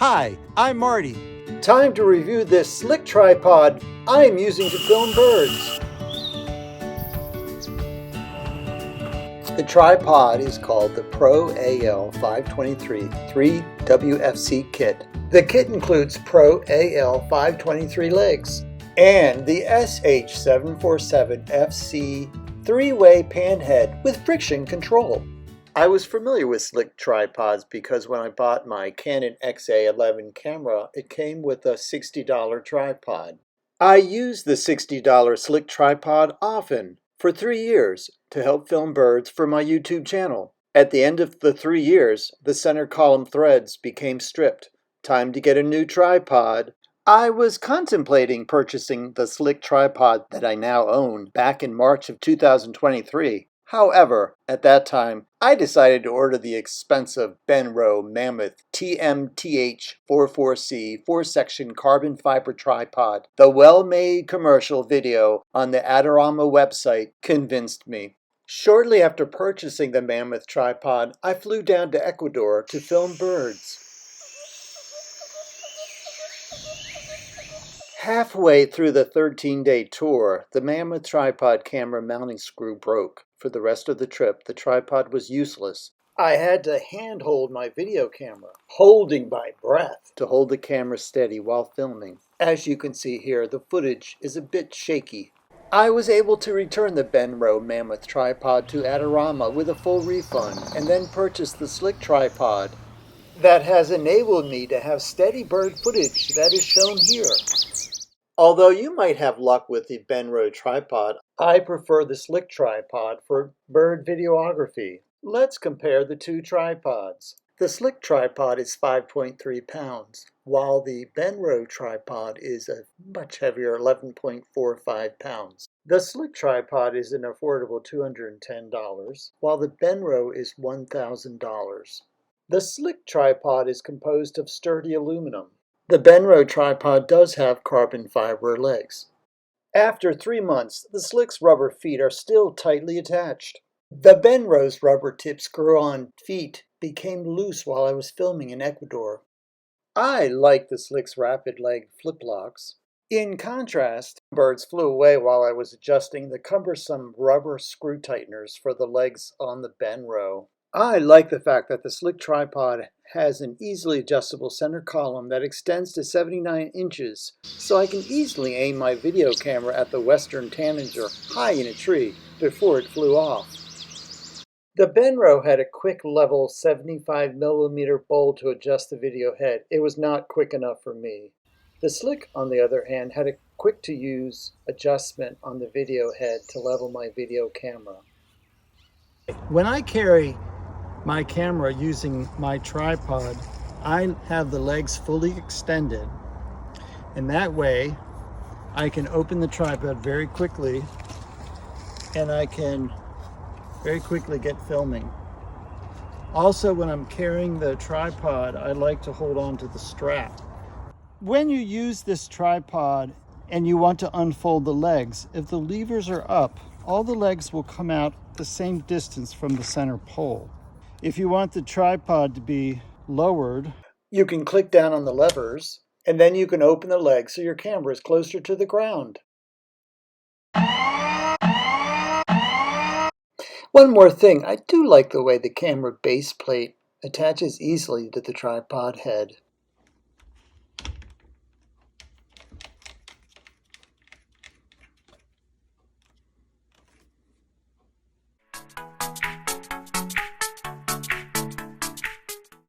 Hi, I'm Marty. Time to review this Slik tripod I am using to film birds. The tripod is called the Pro AL 523 3WFC kit. The kit includes Pro AL 523 legs and the SH747FC 3-way pan head with friction control. I was familiar with Slik tripods because when I bought my Canon XA11 camera, it came with a $60 tripod. I used the $60 Slik tripod often, for 3 years, to help film birds for my YouTube channel. At the end of the 3 years, the center column threads became stripped. Time to get a new tripod. I was contemplating purchasing the Slik tripod that I now own back in March of 2023. However, at that time, I decided to order the expensive Benro Mammoth TMTH44C 4-section carbon fiber tripod. The well-made commercial video on the Adorama website convinced me. Shortly after purchasing the Mammoth tripod, I flew down to Ecuador to film birds. Halfway through the 13-day tour, the Mammoth tripod camera mounting screw broke. For the rest of the trip, the tripod was useless. I had to handhold my video camera, holding my breath, to hold the camera steady while filming. As you can see here, the footage is a bit shaky. I was able to return the Benro Mammoth tripod to Adorama with a full refund, and then purchase the Slik tripod that has enabled me to have steady bird footage that is shown here. Although you might have luck with the Benro tripod, I prefer the Slik tripod for bird videography. Let's compare the two tripods. The Slik tripod is 5.3 pounds, while the Benro tripod is a much heavier 11.45 pounds. The Slik tripod is an affordable $210, while the Benro is $1,000. The Slik tripod is composed of sturdy aluminum. The Benro tripod does have carbon fiber legs. After 3 months, the Slik's rubber feet are still tightly attached. The Benro's rubber tip screw-on feet became loose while I was filming in Ecuador. I like the Slik's rapid leg flip locks. In contrast, birds flew away while I was adjusting the cumbersome rubber screw tighteners for the legs on the Benro. I like the fact that the Slik tripod has an easily adjustable center column that extends to 79 inches, so I can easily aim my video camera at the western tanager high in a tree before it flew off. The Benro had a quick level 75mm bowl to adjust the video head. It was not quick enough for me. The Slik, on the other hand, had a quick-to-use adjustment on the video head to level my video camera. When I carry my camera using my tripod, I have the legs fully extended, and that way I can open the tripod very quickly and I can very quickly get filming. Also, when I'm carrying the tripod, I like to hold on to the strap. When you use this tripod and you want to unfold the legs, if the levers are up, all the legs will come out the same distance from the center pole. If you want the tripod to be lowered, you can click down on the levers, and then you can open the legs so your camera is closer to the ground. One more thing, I do like the way the camera base plate attaches easily to the tripod head.